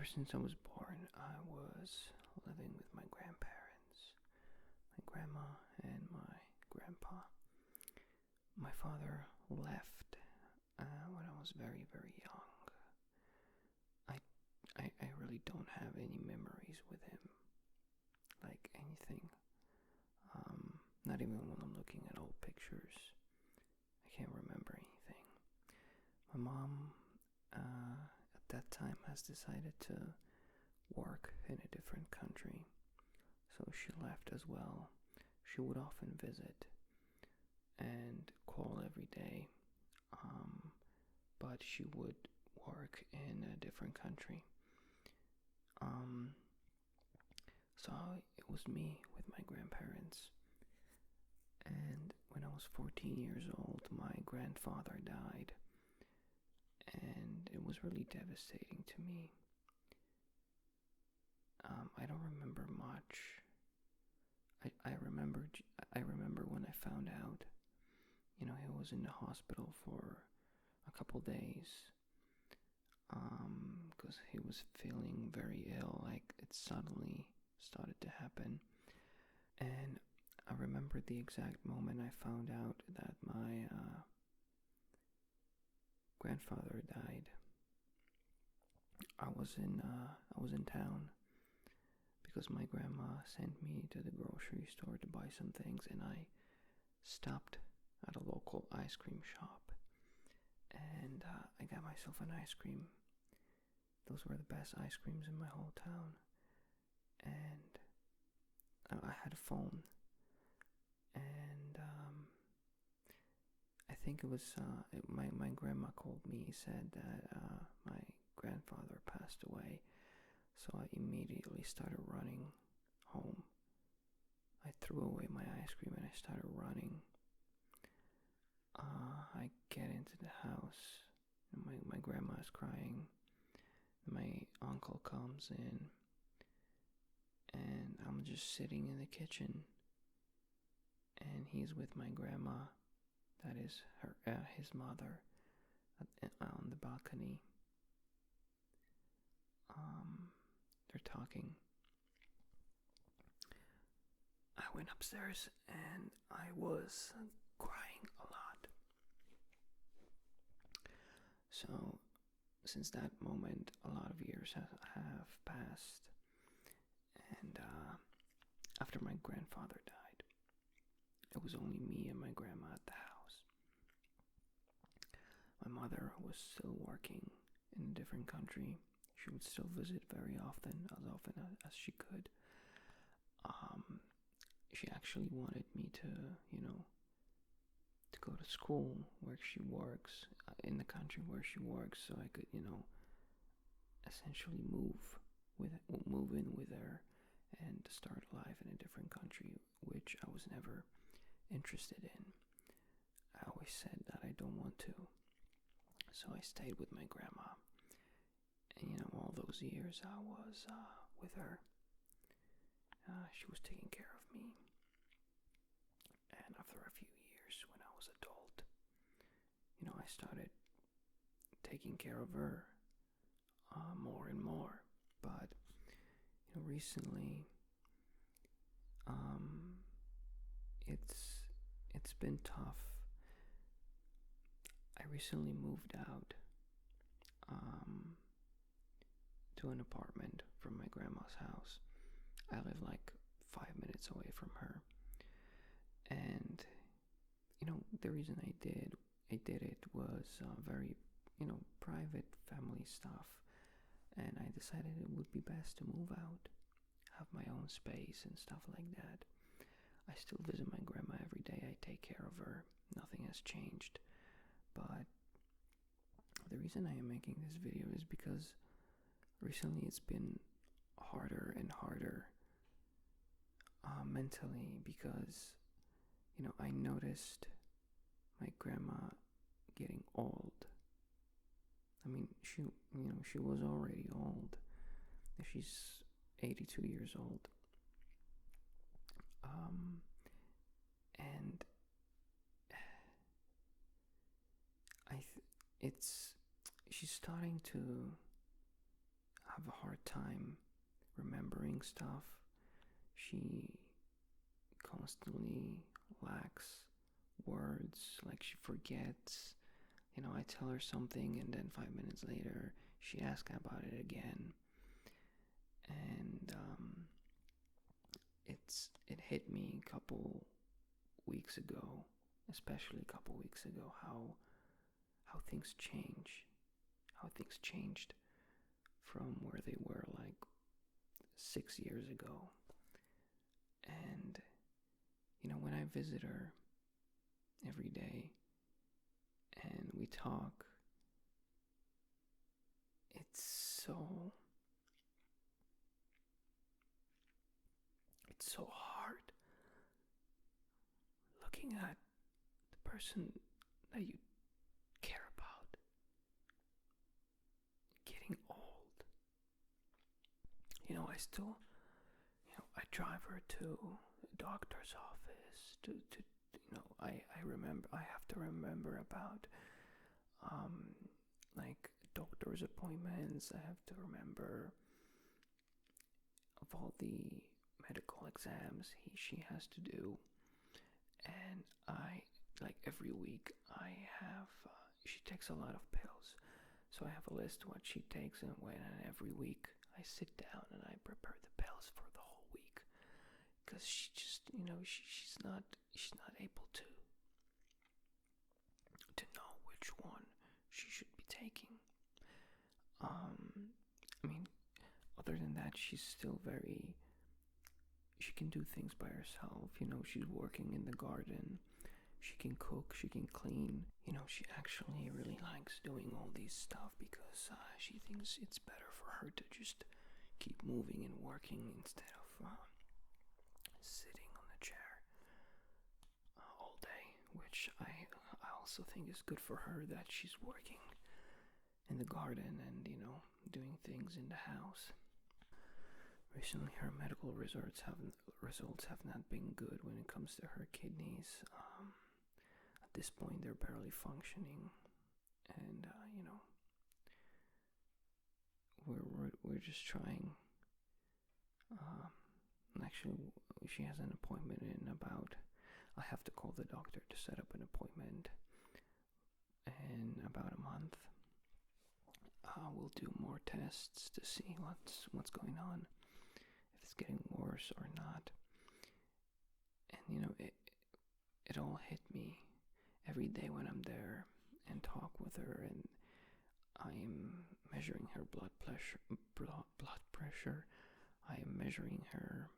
Ever since I was born, I was living with my grandparents, my grandma and my grandpa. My father left when I was very, very young. I, I really don't have any memories with him, like anything. Not even when I'm looking at old pictures. I can't remember anything. My mom, at that time, has decided to work in a different country, so she left as well. She would often visit and call every day, but she would work in a different country. Um, so it was me with my grandparents. And when I was 14 years old, my grandfather died, and it was really devastating to me. I don't remember much. I remember when I found out. He was in the hospital for a couple days. Because he was feeling very ill, like it suddenly started to happen. And I remember the exact moment I found out that my grandfather died. I was in town because my grandma sent me to the grocery store to buy some things, and I stopped at a local ice cream shop, and I got myself an ice cream. Those were the best ice creams in my whole town. And I had a phone, and I think it was my grandma called me, said that my grandfather passed away. So I immediately started running home. I threw away my ice cream and I started running. I get into the house, and my grandma is crying. My uncle comes in, and I'm just sitting in the kitchen, and he's with my grandma, that is his mother, on the balcony. They're talking. I went upstairs and I was crying a lot. So, since that moment, a lot of years have passed, and after my grandfather died, it was only me and my grandma at the house. My mother was still working in a different country. She would still visit very often as she could. She actually wanted me to, to go to school where she works, in the country where she works, so I could, essentially move in with her and start life in a different country, which I was never interested in. I always said that I don't want to. So I stayed with my grandma. And all those years I was with her, she was taking care of me. And after a few years, when I was adult, I started taking care of her more and more. But recently, it's been tough. I recently moved out to an apartment from my grandma's house. I live like 5 minutes away from her. And the reason I did it was very private family stuff, and I decided it would be best to move out, have my own space and stuff like that. I still visit my grandma every day. I take care of her. Nothing has changed. But the reason I am making this video is because recently it's been harder and harder mentally, because I noticed my grandma getting old. I mean, she was already old. She's 82 years old. And she's starting to, have a hard time remembering stuff. She constantly lacks words, like she forgets. I tell her something and then 5 minutes later she asks about it again. And it hit me a couple weeks ago, especially a couple weeks ago, how things changed from where they were like 6 years ago. And when I visit her every day and we talk, it's so hard looking at the person that you care about getting old. I still, I drive her to the doctor's office I remember, I have to remember about like doctor's appointments. I have to remember of all the medical exams she has to do. And like every week she takes a lot of pills, so I have a list of what she takes, and every week I sit down and I prepare the pills for the whole week, because she just she's not able to know which one she should be taking. I mean, other than that, she's still she can do things by herself. She's working in the garden. She can cook, she can clean. She actually really likes doing all these stuff because she thinks it's better for her to just keep moving and working instead of sitting on the chair all day, which I also think is good for her, that she's working in the garden and doing things in the house. Recently, her medical results have not been good when it comes to her kidneys. At this point, they're barely functioning, and we're just trying. Actually, she has an appointment in about. I have to call the doctor to set up an appointment in about a month. We'll do more tests to see what's going on, if it's getting worse or not. And it all hit me every day when I'm there and talk with her, and I'm measuring her blood pressure. I am measuring her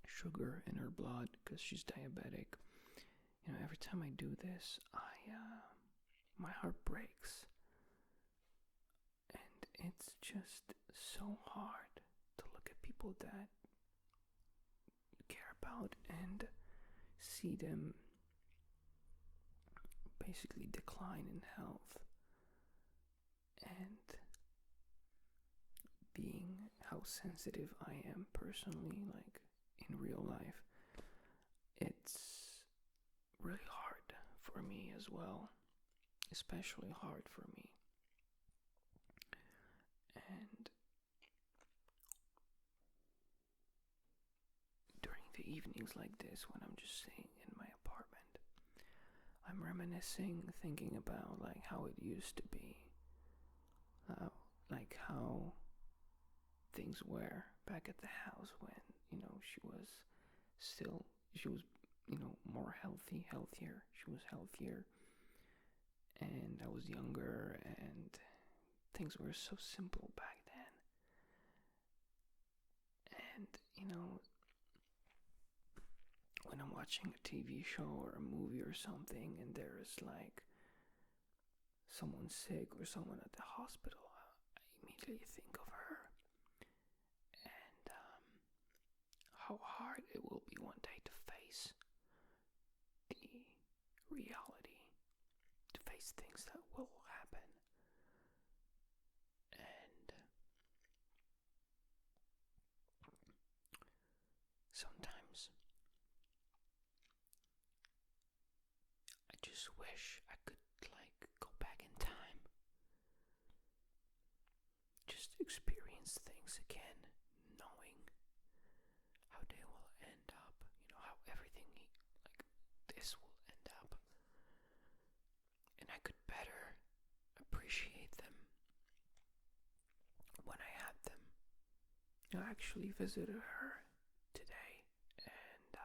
sugar in her blood because she's diabetic. Every time I do this, my heart breaks. And it's just so hard to look at people that you care about and see them basically decline in health. And being how sensitive I am personally, like in real life, it's really hard for me as well. Especially hard for me. And during the evenings like this, when I'm just sitting in my apartment, I'm reminiscing, thinking about like how it used to be, like how things were back at the house when she was more healthier. She was healthier, and I was younger, and things were so simple back then. And when I'm watching a TV show or a movie or something, and there is like someone sick or someone at the hospital, I immediately think of her, and how hard it will be one day to face the reality, to face things that will happen. And sometimes I just wish I could like go back in time, just experience I actually visited her today, and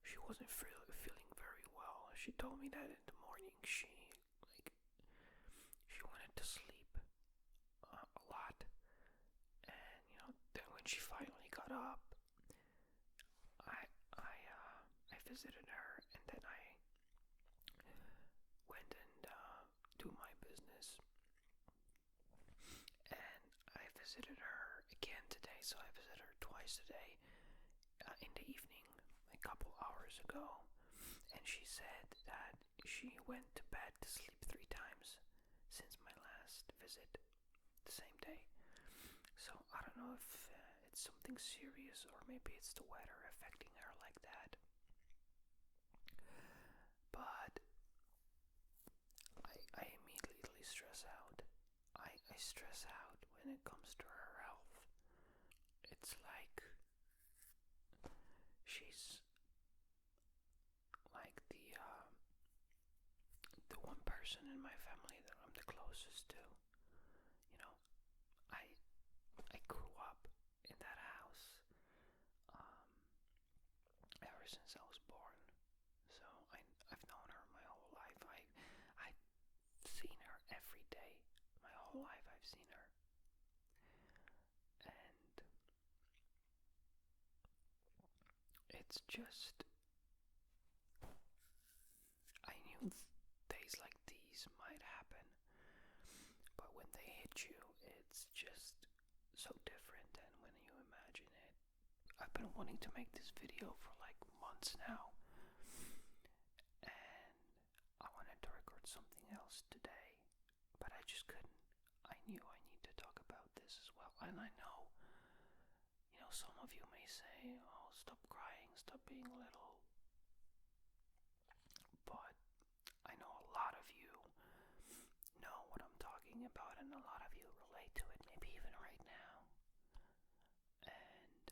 she wasn't feeling very well. She told me that in the morning like she wanted to sleep a lot, and then when she finally got up, I visited her, and then I went and do my business, and I visited her again today. So I visited her twice today, in the evening, a couple hours ago, and she said that she went to bed to sleep 3 times since my last visit, the same day. So I don't know if it's something serious, or maybe it's the weather affecting her like that. But I immediately stress out. I stress out when it comes to her health. It's like she's like the one person in my family that I'm the closest to. You know, I I grew up in that house um, ever since I was born. So I've known her my whole life. I've seen her every day. My whole life I've seen her. And it's just, I knew days like these might happen, but when they hit you, it's just so different than when you imagine it. I've been wanting to make this video for like months now, and I wanted to record something else today, but I just couldn't. I knew I need to talk about this as well, and I know, some of you may say, oh, stop crying, stop being little, but I know a lot of you know what I'm talking about, and a lot of you relate to it, maybe even right now. And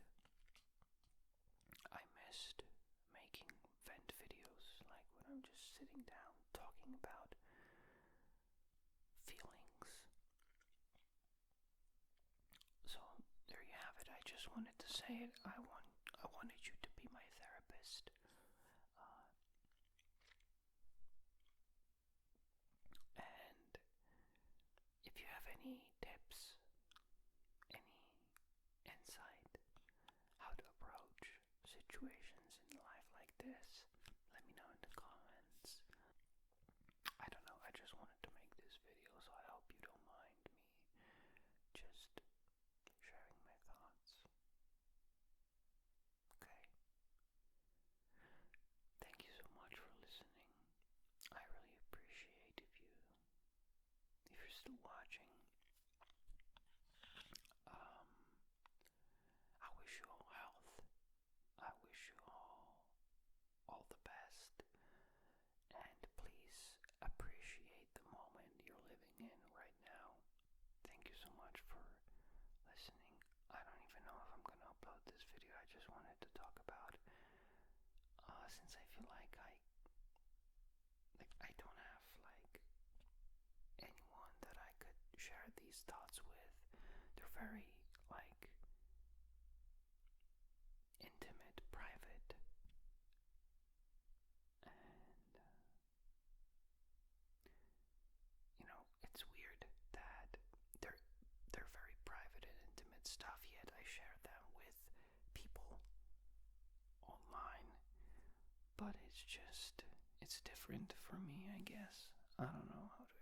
I missed making vent videos, like when I'm just sitting down talking about feelings. So there you have it. I just wanted to say it. I wanted you to be my therapist. And if you have any tips, any insight, how to approach situations in life like this, let me know in the comments. I don't know, I just wanted to make this video, so I hope you don't mind me just sharing my thoughts. Okay. Thank you so much for listening. I really appreciate if you're still watching. I wish you all health. I wish you all the best. And please appreciate the moment you're living in right now. Thank you so much for listening. I don't even know if I'm going to upload this video. I just wanted to talk about, since I feel like I don't have like anyone that I could share these thoughts with. They're very like intimate, private, and it's weird that they're very private and intimate stuff, yet I share them with people online. But it's different for me, I guess. I don't know how to